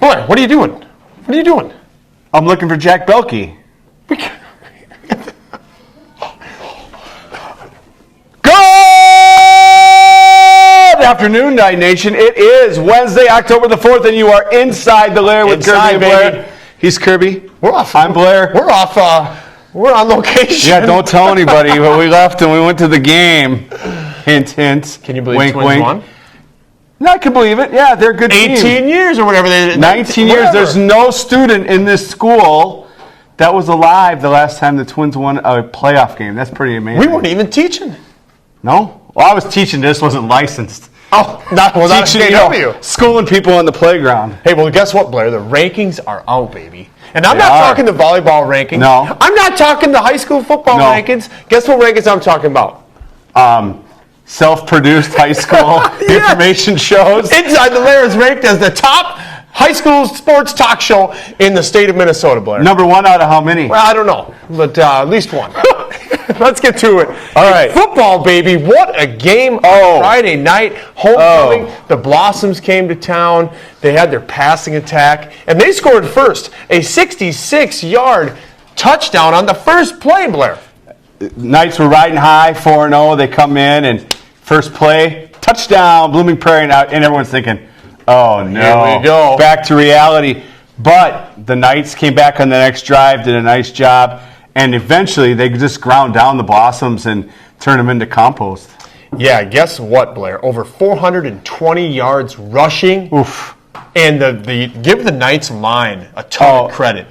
Blair, what are you doing? What are you doing? I'm looking for Jack Belkey. Good afternoon, Night Nation. It is Wednesday, October the 4th, and you are inside the Lair with Kirby and Blair. Baby. He's Kirby. We're off. I'm Blair. We're off. We're on location. Yeah, don't tell anybody, but we left and we went to the game. Hint, hint. Can you believe wink, Twins wink. won? No, I can believe it. Yeah, they're a good 18 team. years or whatever. 19 years. There's no student in this school that was alive the last time the Twins won a playoff game. That's pretty amazing. We weren't even teaching. No? Well, I was teaching. This wasn't licensed. Oh, not Teaching, KW. Schooling people on the playground. Hey, well, guess what, Blair? The rankings are out, baby. And I'm They not are. talking the volleyball rankings. No. I'm not talking the high school football No. rankings. Guess what rankings I'm talking about? Self-produced high school information shows. Inside the Lair is ranked as the top high school sports talk show in the state of Minnesota, Blair. Number one out of how many? Well, I don't know, but at least one. Let's get to it. All right. Football, baby. What a game on Friday night. Homecoming. The Blossoms came to town. They had their passing attack, and they scored first. A 66-yard touchdown on the first play, Blair. Knights were riding high, 4-0. They come in, and first play, touchdown, Blooming Prairie, and everyone's thinking, oh, no. Here we go. Back to reality. But the Knights came back on the next drive, did a nice job, and eventually they just ground down the Blossoms and turned them into compost. Yeah, guess what, Blair? Over 420 yards rushing. Oof. And give the Knights line a ton of credit.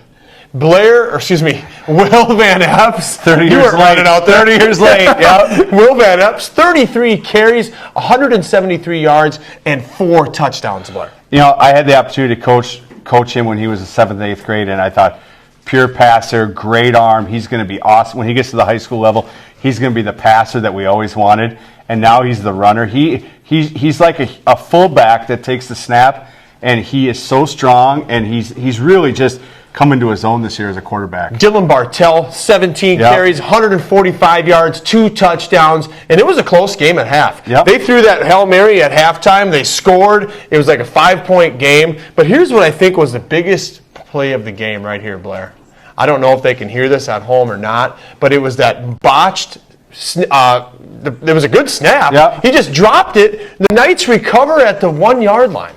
Will Van Epps. 30 you years were late. running out there. 30 years late, yep. Will Van Epps, 33 carries, 173 yards, and 4 touchdowns, Blair. You know, I had the opportunity to coach him when he was in 7th, 8th grade, and I thought, pure passer, great arm. He's going to be awesome. When he gets to the high school level, he's going to be the passer that we always wanted, and now he's the runner. He's like a fullback that takes the snap, and he is so strong, and he's really just come into his own this year as a quarterback. Dylan Bartell, 17 carries, 145 yards, 2 touchdowns, and it was a close game at half. Yep. They threw that Hail Mary at halftime. They scored. It was like a 5-point game. But here's what I think was the biggest play of the game right here, Blair. I don't know if they can hear this at home or not, but it was that botched there was a good snap. Yep. He just dropped it. The Knights recover at the 1-yard line.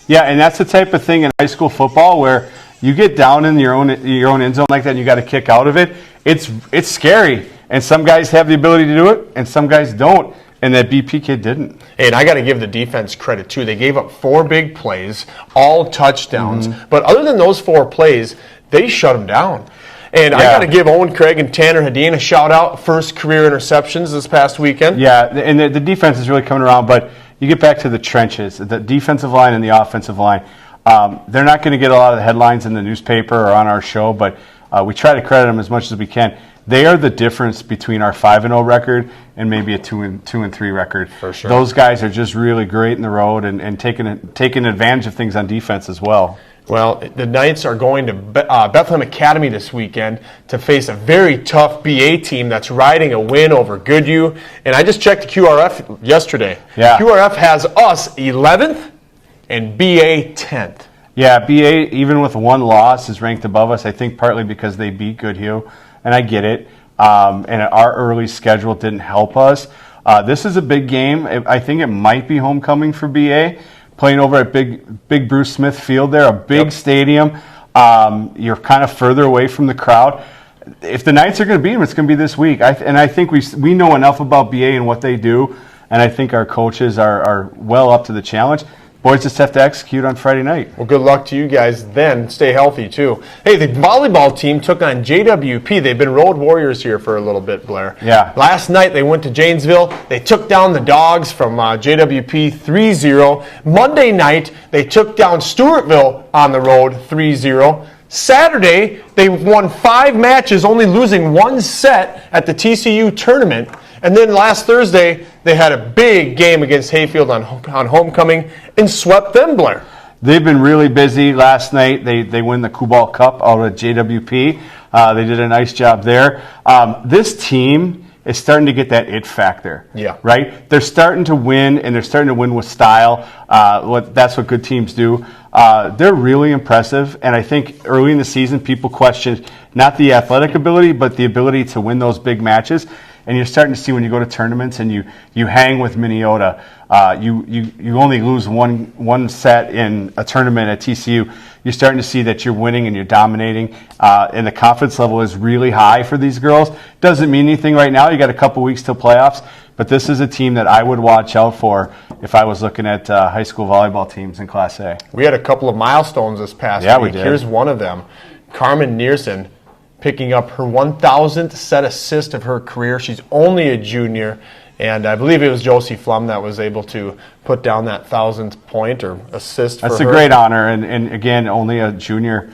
Yeah, and that's the type of thing in high school football where you get down in your own end zone like that and you got to kick out of it. It's scary. And some guys have the ability to do it and some guys don't. And that BP kid didn't. And I got to give the defense credit, too. They gave up 4 big plays, all touchdowns. Mm-hmm. But other than those 4 plays, they shut them down. And I got to give Owen Craig and Tanner Hedin a shout-out. First career interceptions this past weekend. Yeah, and the defense is really coming around. But you get back to the trenches, the defensive line and the offensive line. They're not going to get a lot of the headlines in the newspaper or on our show, but we try to credit them as much as we can. They are the difference between our 5-0 record and maybe a 2-3 record. For sure. Those guys are just really great in the road and taking advantage of things on defense as well. Well, the Knights are going to Bethlehem Academy this weekend to face a very tough BA team that's riding a win over Goodhue. And I just checked the QRF yesterday. Yeah. QRF has us 11th and BA 10th. Yeah, BA, even with 1 loss, is ranked above us, I think partly because they beat Goodhue, and I get it. And our early schedule didn't help us. This is a big game. I think it might be homecoming for BA. Playing over at Big Bruce Smith Field there, a big stadium. You're kind of further away from the crowd. If the Knights are going to beat them, it's going to be this week. I think we know enough about BA and what they do, and I think our coaches are well up to the challenge. Boys just have to execute on Friday night. Well, good luck to you guys then. Stay healthy, too. Hey, the volleyball team took on JWP. They've been road warriors here for a little bit, Blair. Yeah. Last night, they went to Janesville. They took down the Dogs from JWP 3-0. Monday night, they took down Stewartville on the road 3-0. Saturday, they won 5 matches, only losing 1 set at the TCU tournament. And then last Thursday, they had a big game against Hayfield on homecoming and swept them, Blair. They've been really busy. Last night, they win the Kubal Cup out at JWP. They did a nice job there. This team is starting to get that it factor. Yeah. Right? They're starting to win, and they're starting to win with style. That's what good teams do. They're really impressive, and I think early in the season, people questioned not the athletic ability, but the ability to win those big matches. And you're starting to see when you go to tournaments and you hang with Minnesota, you only lose one set in a tournament at TCU. You're starting to see that you're winning and you're dominating, and the confidence level is really high for these girls. Doesn't mean anything right now. You got a couple weeks till playoffs, but this is a team that I would watch out for if I was looking at high school volleyball teams in Class A. We had a couple of milestones this past week. We did. Here's one of them. Carmen Nearson picking up her 1,000th set assist of her career. She's only a junior, and I believe it was Josie Flum that was able to put down that 1,000th point or assist for her. That's a great honor, and again, only a junior.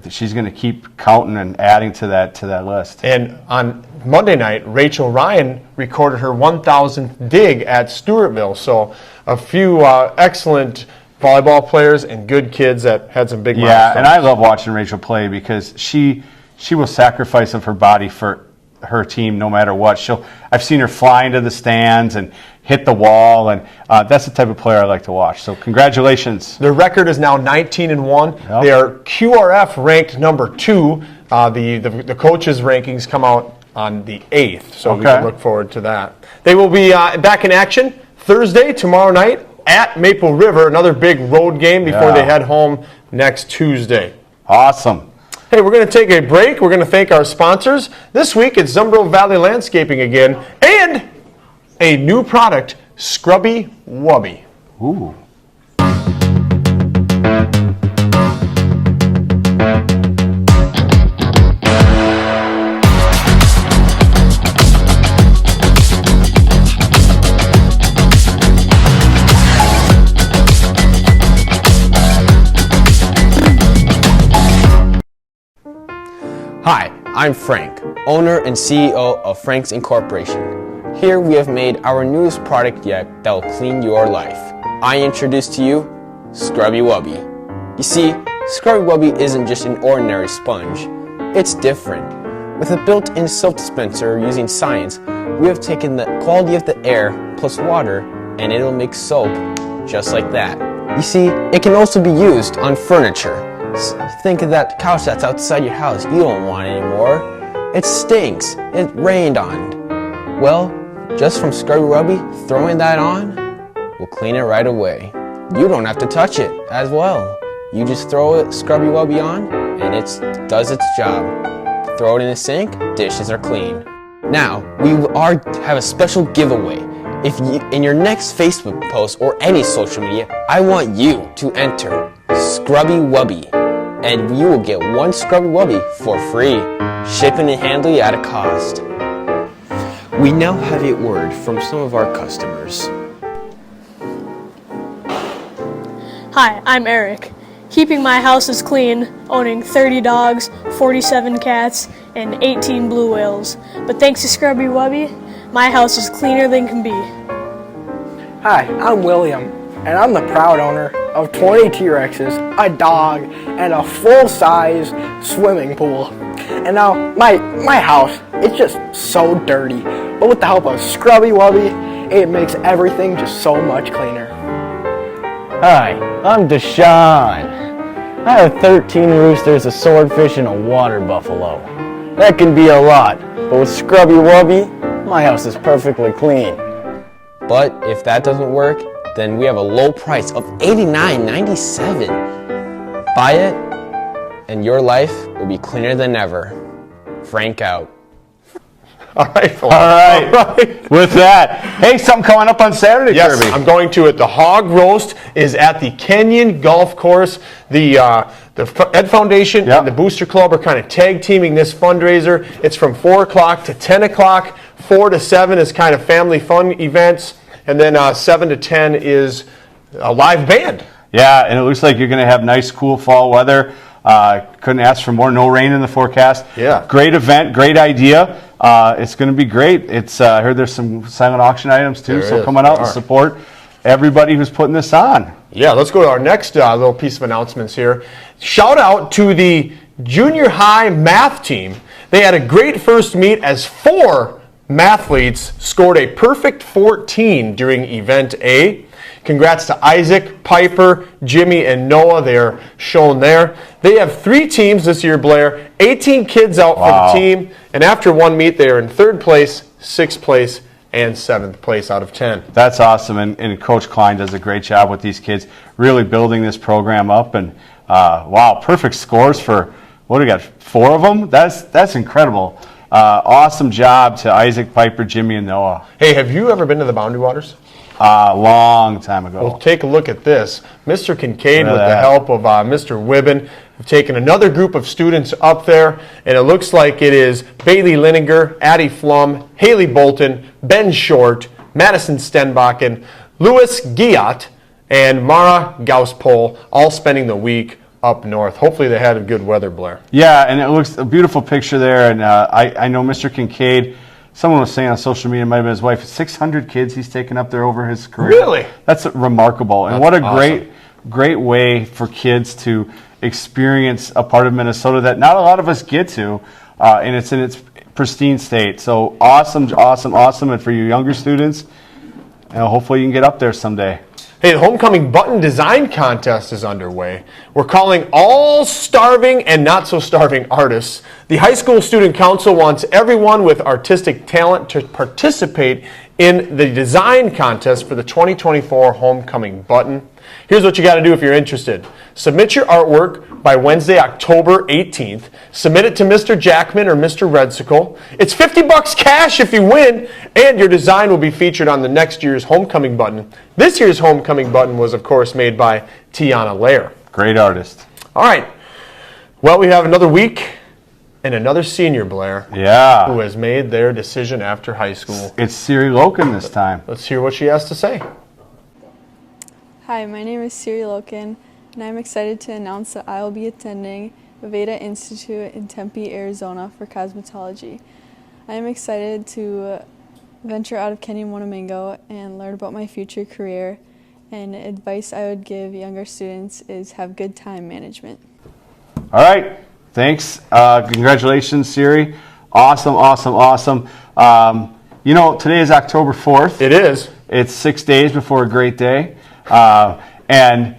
She's going to keep counting and adding to that list. And on Monday night, Rachel Ryan recorded her 1,000th dig at Stewartville. So a few excellent volleyball players and good kids that had some big milestones. Yeah, and I love watching Rachel play because she will sacrifice of her body for her team no matter what. I've seen her fly into the stands and hit the wall, and that's the type of player I like to watch. So congratulations. Their record is now 19-1. Yep. They are QRF ranked number 2. The coaches' rankings come out on the 8th, so we can look forward to that. They will be back in action Thursday, tomorrow night, at Maple River, another big road game before they head home next Tuesday. Awesome. Hey, we're going to take a break. We're going to thank our sponsors. This week, it's Zumbro Valley Landscaping again, and a new product, Scrubby Wubby. Ooh. Hi, I'm Frank, owner and CEO of Frank's Incorporation. Here we have made our newest product yet that will clean your life. I introduce to you Scrubby Wubby. You see, Scrubby Wubby isn't just an ordinary sponge. It's different. With a built-in soap dispenser using science, we have taken the quality of the air plus water and it'll make soap just like that. You see, it can also be used on furniture. Think of that couch that's outside your house. You don't want it anymore. It stinks. It rained on. Well, just from Scrubby Wubby, throwing that on will clean it right away. You don't have to touch it as well. You just throw it Scrubby Wubby on and it does its job. Throw it in the sink, dishes are clean. Now, we have a special giveaway. If you, in your next Facebook post or any social media, I want you to enter Scrubby Wubby, and you will get one Scrubby Wubby for free, shipping and handling at a cost. We now have a word from some of our customers. Hi, I'm Eric. Keeping my houses clean, owning 30 dogs, 47 cats, and 18 blue whales. But thanks to Scrubby Wubby, my house is cleaner than can be. Hi, I'm William, and I'm the proud owner of 20 T-Rexes, a dog, and a full-size swimming pool. And now, my house, it's just so dirty. But with the help of Scrubby Wubby, it makes everything just so much cleaner. Hi, I'm Deshaun. I have 13 roosters, a swordfish, and a water buffalo. That can be a lot, but with Scrubby Wubby, my house is perfectly clean. But if that doesn't work, then we have a low price of $89.97. Buy it, and your life will be cleaner than ever. Frank out. All right. All right. With that, hey, something coming up on Saturday, Yes, Kirby. I'm going to it. The Hog Roast is at the Kenyon Golf Course. The Ed Foundation and the Booster Club are kind of tag teaming this fundraiser. It's from 4 o'clock to 10 o'clock. 4 to 7 is kind of family fun events. And then 7 to 10 is a live band. Yeah, and it looks like you're going to have nice, cool fall weather. Couldn't ask for more. No rain in the forecast. Yeah. Great event. Great idea. It's going to be great. I heard there's some silent auction items too. So come on out and support everybody who's putting this on. Yeah, let's go to our next little piece of announcements here. Shout out to the junior high math team. They had a great first meet as 4 mathletes scored a perfect 14 during Event A. Congrats to Isaac, Piper, Jimmy, and Noah. They're shown there. They have 3 teams this year, Blair. 18 kids out for the team. And after one meet, they are in 3rd place, 6th place, and 7th place out of 10. That's awesome. And Coach Klein does a great job with these kids, really building this program up. And wow, perfect scores for, what do we got, 4 of them? That's incredible. Awesome job to Isaac, Piper, Jimmy, and Noah. Hey, have you ever been to the Boundary Waters? Long time ago. Well, take a look at this. Mr. Kincaid, with the help of Mr. Wibben, have taken another group of students up there, and it looks like it is Bailey Lininger, Addie Flum, Haley Bolton, Ben Short, Madison Stenbakken, Louis Giat, and Mara Gauspol, all spending the week up north. Hopefully they had a good weather, Blair. Yeah, and it looks a beautiful picture there, and I know Mr. Kincaid, someone was saying on social media, it might have been his wife, 600 kids he's taken up there over his career. Really? That's remarkable. And That's what a awesome. great way for kids to experience a part of Minnesota that not a lot of us get to, and it's in its pristine state. So awesome. And for your younger students, hopefully you can get up there someday. Hey, the Homecoming Button Design Contest is underway. We're calling all starving and not so starving artists. The High School Student Council wants everyone with artistic talent to participate in the design contest for the 2024 Homecoming Button. Here's what you got to do if you're interested. Submit your artwork by Wednesday, October 18th. Submit it to Mr. Jackman or Mr. Redsicle. It's $50 cash if you win, and your design will be featured on the next year's Homecoming Button. This year's Homecoming Button was, of course, made by Tiana Lair. Great artist. All right. Well, we have another week and another senior, Blair, Yeah. who has made their decision after high school. It's Siri Loken this time. Let's hear what she has to say. Hi, my name is Siri Loken, and I'm excited to announce that I will be attending Veda Institute in Tempe, Arizona for cosmetology. I am excited to venture out of Kenny-Monomingo and learn about my future career, and advice I would give younger students is have good time management. All right. Thanks. Congratulations, Siri. Awesome. Today is October 4th. It is. It's 6 days before a great day. And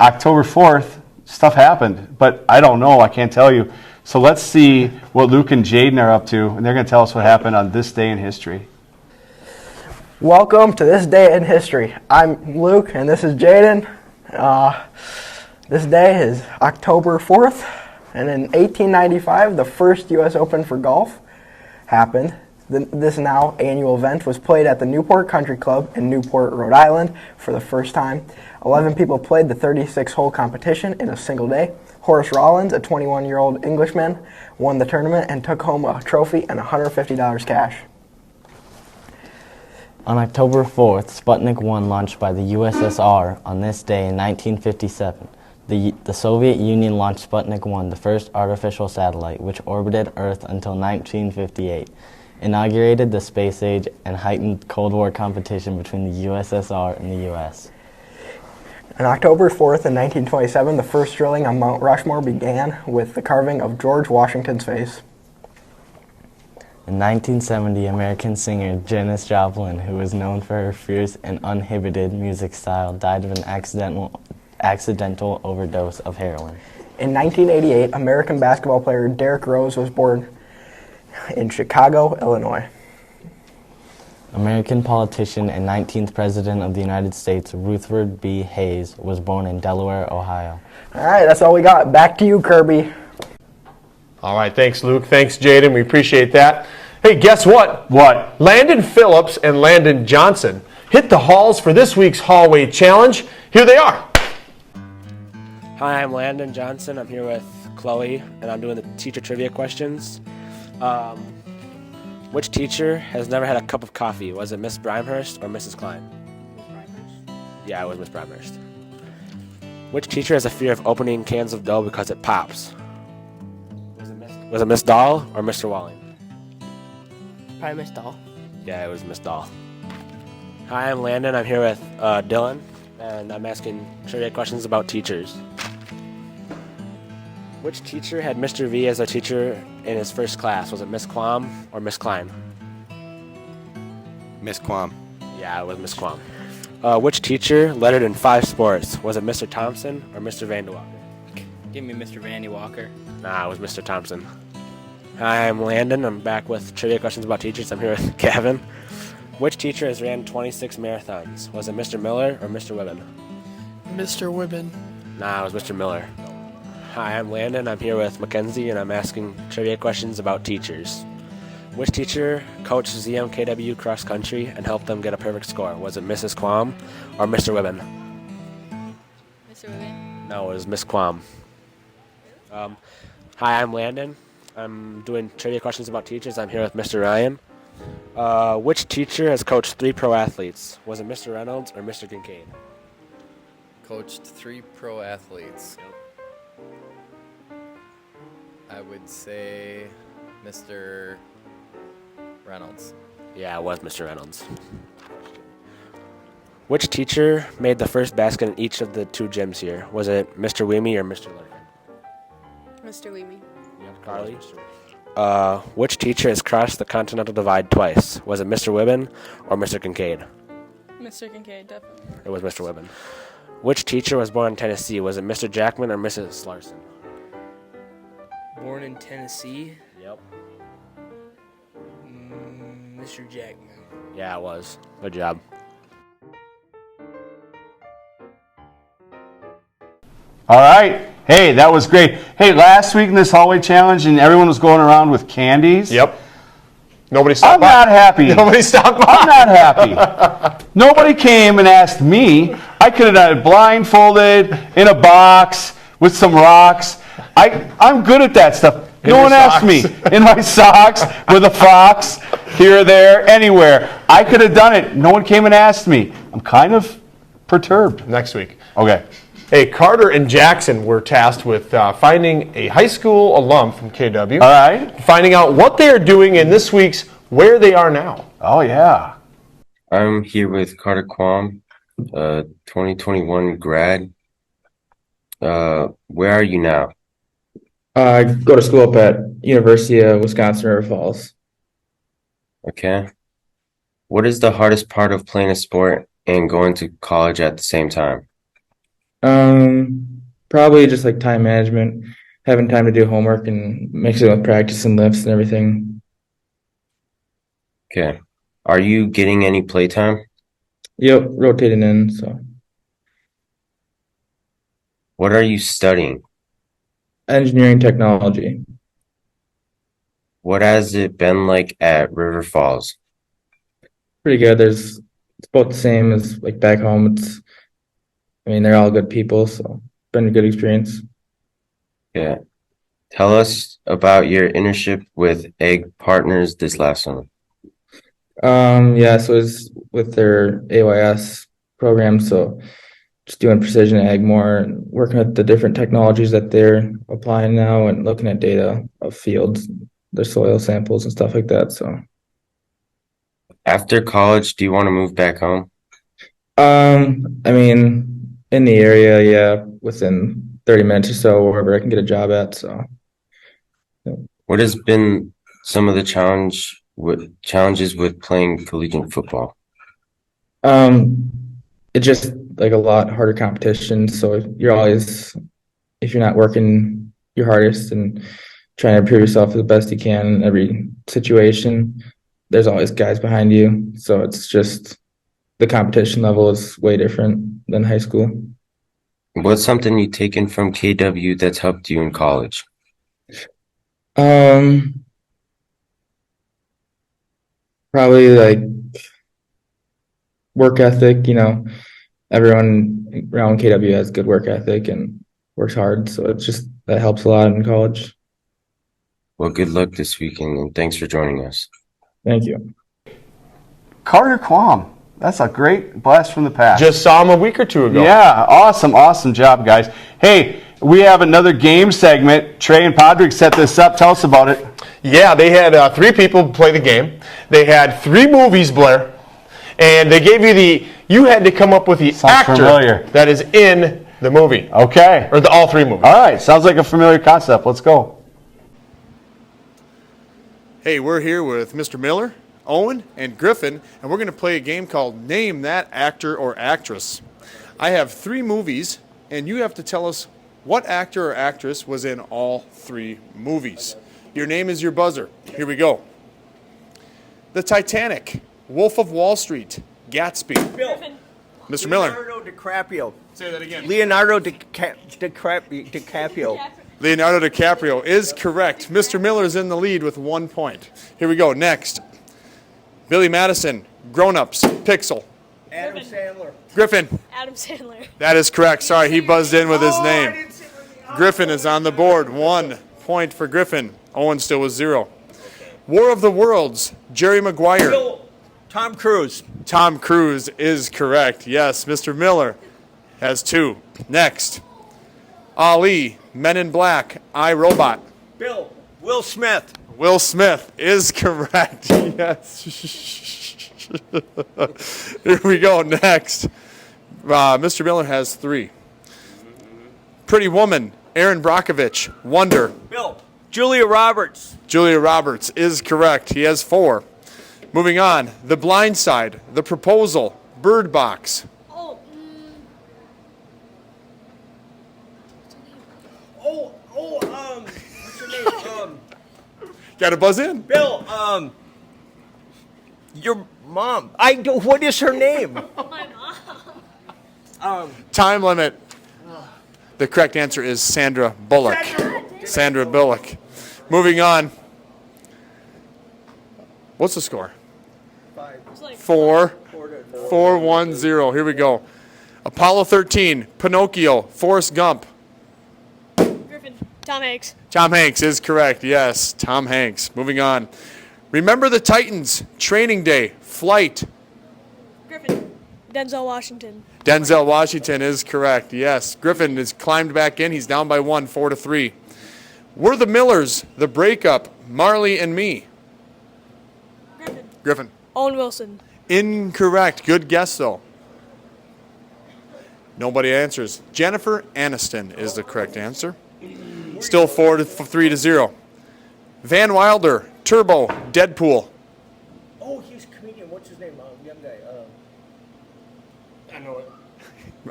October 4th, stuff happened. But I don't know. I can't tell you. So let's see what Luke and Jaden are up to. And they're going to tell us what happened on this day in history. Welcome to this day in history. I'm Luke, and this is Jaden. This day is October 4th, and in 1895, the first U.S. Open for golf happened. This now annual event was played at the Newport Country Club in Newport, Rhode Island for the first time. 11 people played the 36-hole competition in a single day. Horace Rollins, a 21-year-old Englishman, won the tournament and took home a trophy and $150 cash. On October 4th, Sputnik 1 launched by the USSR. On this day in 1957, the Soviet Union launched Sputnik 1, the first artificial satellite, which orbited Earth until 1958, inaugurated the space age, and heightened Cold War competition between the USSR and the U.S. On October 4th in 1927, the first drilling on Mount Rushmore began with the carving of George Washington's face. In 1970, American singer Janis Joplin, who was known for her fierce and uninhibited music style, died of an accidental overdose of heroin. In 1988, American basketball player Derrick Rose was born in Chicago, Illinois. American politician and 19th President of the United States, Rutherford B. Hayes, was born in Delaware, Ohio. All right, that's all we got. Back to you, Kirby. All right, thanks, Luke. Thanks, Jaden. We appreciate that. Hey, guess what? What? Landon Phillips and Landon Johnson hit the halls for this week's Hallway Challenge. Here they are. Hi, I'm Landon Johnson. I'm here with Chloe, and I'm doing the teacher trivia questions. Which teacher has never had a cup of coffee? Was it Miss Brimehurst or Mrs. Klein? Miss Brimehurst. Yeah, it was Miss Brimehurst. Which teacher has a fear of opening cans of dough because it pops? Was it Miss Dahl or Mr. Walling? Probably Miss Dahl. Yeah, it was Miss Dahl. Hi, I'm Landon. I'm here with Dylan, and I'm asking trivia questions about teachers. Which teacher had Mr. V as a teacher in his first class? Was it Miss Klom or Miss Klein? Miss Quam. Yeah, it was Miss Quam. Which teacher lettered in 5 sports? Was it Mr. Thompson or Mr. Vanderwalker? Give me Mr. Vandy Walker. Nah, it was Mr. Thompson. Hi, I'm Landon. I'm back with trivia questions about teachers. I'm here with Gavin. Which teacher has ran 26 marathons? Was it Mr. Miller or Mr. Wibben? Mr. Wibben. Nah, it was Mr. Miller. Hi, I'm Landon. I'm here with Mackenzie, and I'm asking trivia questions about teachers. Which teacher coached ZMKW cross country and helped them get a perfect score? Was it Mrs. Quam or Mr. Wibben? Mr. Wibben. No, it was Miss Quam. Hi, I'm Landon. I'm doing trivia questions about teachers. I'm here with Mr. Ryan. Which teacher has coached 3 pro athletes? Was it Mr. Reynolds or Mr. Kincaid? Coached 3 pro athletes. I would say Mr. Reynolds. Yeah, it was Mr. Reynolds. Which teacher made the first basket in each of the 2 gyms here? Was it Mr. Weemy or Mr. Lurkin? Mr. Weemy. Yep, Carly. Which teacher has crossed the Continental Divide twice? Was it Mr. Wibben or Mr. Kincaid? Mr. Kincaid, definitely. It was Mr. Wibben. Which teacher was born in Tennessee? Was it Mr. Jackman or Mrs. Larson? Born in Tennessee, Yep. Mr. Jackman. Yeah, it was. Good job. All right. Hey, that was great. Hey, last week in this hallway challenge, and everyone was going around with candies. Yep. Nobody stopped I'm by. not happy. Nobody stopped by. I'm not happy. Nobody came and asked me. I could have done it blindfolded, in a box, with some rocks. I'm good at that stuff. No one asked me. In my socks, with a fox, here or there, anywhere. I could have done it. No one came and asked me. I'm kind of perturbed. Next week. Okay. Hey, Carter and Jackson were tasked with finding a high school alum from KW. All right. Finding out what they are doing in this week's Where They Are Now. Oh, yeah. I'm here with Carter Quam, 2021 grad. Where are you now? I go to school up at University of Wisconsin River Falls. Okay. What is the hardest part of playing a sport and going to college at the same time? Probably just like time management, having time to do homework and mixing it with practice and lifts and everything. Okay. Are you getting any playtime? Yep, rotating in, so. What are you studying? Engineering technology. What has it been like at River Falls? Pretty good. It's about the same as like back home. They're all good people, so been a good experience. Yeah. Tell us about your internship with Egg Partners this last summer. Yeah, so it's with their AYS program, so just doing precision ag more and working with the different technologies that they're applying now and looking at data of fields, their soil samples and stuff like that. So After college, do you want to move back home? In the area, yeah, within 30 minutes or so, wherever I can get a job at. So What has been some of the challenges with playing collegiate football? it's just like a lot harder competition. So you're always, if you're not working your hardest and trying to improve yourself the best you can in every situation, there's always guys behind you. So it's just the competition level is way different than high school. What's something you've taken from KW that's helped you in college? Probably like work ethic, everyone around KW has good work ethic and works hard. So it's just, that helps a lot in college. Well, good luck this weekend and thanks for joining us. Thank you. Carter Quam. That's a great blast from the past. Just saw him a week or two ago. Yeah, awesome job, guys. Hey, we have another game segment. Trey and Podrick set this up. Tell us about it. Yeah, they had 3 people play the game. They had 3 movies, Blair, and they gave you had to come up with the actor familiar. that is in the movie. Okay. Or all 3 movies. All right, sounds like a familiar concept. Let's go. Hey, we're here with Mr. Miller. Owen and Griffin, and we're going to play a game called Name That Actor or Actress. I have 3 movies, and you have to tell us what actor or actress was in all 3 movies. Your name is your buzzer. Here we go. The Titanic, Wolf of Wall Street, Gatsby. Bill. Mr. Miller. Leonardo DiCaprio. Say that again. Leonardo DiCaprio. Leonardo DiCaprio is correct. Mr. Miller is in the lead with 1 point. Here we go. Next. Billy Madison, Grown Ups, Pixel. Adam Sandler. Griffin. Adam Sandler. That is correct. Sorry, he buzzed in with his name. Griffin is on the board. 1 point for Griffin. Owen still with 0. War of the Worlds, Jerry Maguire. Tom Cruise. Tom Cruise is correct. Yes, Mr. Miller has 2. Next. Ali, Men in Black, I, Robot. Bill. Will Smith. Will Smith is correct. Yes. Here we go. Next. Mr. Miller has 3. Pretty Woman, Aaron Brockovich, Wonder. Bill. Julia Roberts. Julia Roberts is correct. He has 4. Moving on. The Blind Side, The Proposal, Bird Box. What's her name? Got to buzz in. Bill, your mom. What is her name? My mom. Time limit. The correct answer is Sandra Bullock. Sandra Bullock. Moving on. What's the score? 4. 4-1-0. Here we go. Apollo 13, Pinocchio, Forrest Gump. Griffin. Tom Hanks. Tom Hanks is correct. Yes, Tom Hanks. Moving on. Remember the Titans, Training Day, Flight. Griffin. Denzel Washington. Denzel Washington is correct. Yes. Griffin has climbed back in. He's down by 1, 4-3. We're the Millers, The Breakup, Marley and Me. Griffin. Owen Wilson. Incorrect. Good guess, though. Nobody answers. Jennifer Aniston is the correct answer. Still 3-0. Van Wilder, Turbo, Deadpool. Oh, he's a comedian. What's his name? Young guy. I know it.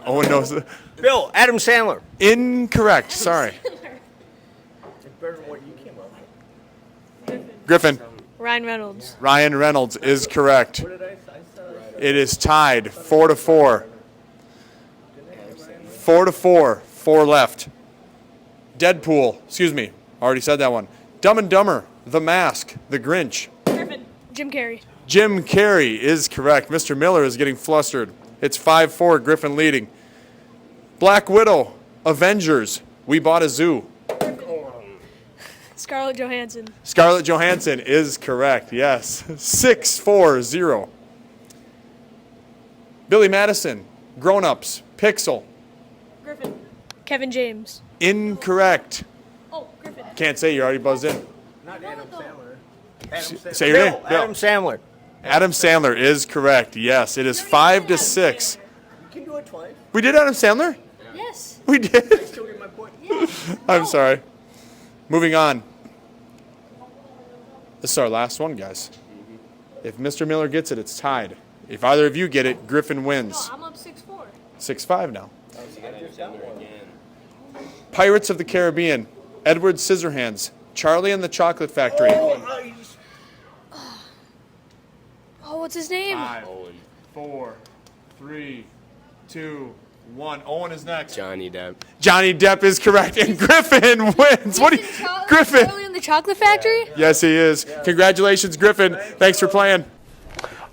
Owen knows it. Bill. Adam Sandler. Incorrect. Sorry. It's better than what you came up with. Griffin. Ryan Reynolds. Ryan Reynolds is correct. It is tied 4-4. 4-4. 4 left. Deadpool. Excuse me. Already said that one. Dumb and Dumber. The Mask. The Grinch. Griffin. Jim Carrey. Jim Carrey is correct. Mr. Miller is getting flustered. It's 5-4. Griffin leading. Black Widow. Avengers. We Bought a Zoo. Scarlett Johansson. Scarlett Johansson is correct. Yes. 6-4-0. Billy Madison. Grown Ups. Pixel. Griffin. Kevin James. Incorrect. Oh, Griffin. Can't say, you already buzzed in. Not Adam Sandler. Say your name. Bill. Adam Sandler. Adam Sandler is correct. Yes, it is 5-6. You can do it twice. We did Adam Sandler? Yes. We did. I still get my point. I'm sorry. Moving on. This is our last one, guys. If Mr. Miller gets it, it's tied. If either of you get it, Griffin wins. No, I'm up 6-4. 6-5 now. Pirates of the Caribbean, Edward Scissorhands, Charlie and the Chocolate Factory. Oh, what's his name? 5, 4, 3, 2, 1. Owen is next. Johnny Depp. Johnny Depp is correct, and Griffin wins. What do you, Griffin? Charlie and the Chocolate Factory? Yes, he is. Congratulations, Griffin. Thanks for playing.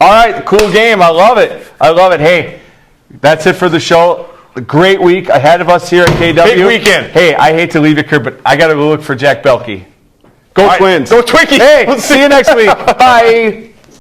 All right, cool game. I love it. I love it. Hey, that's it for the show. A great week ahead of us here at KW. Big weekend. Hey, I hate to leave you here, but I got to go look for Jack Belkey. Go All right, Twins. go Twinkies. Hey, see you next week. Bye.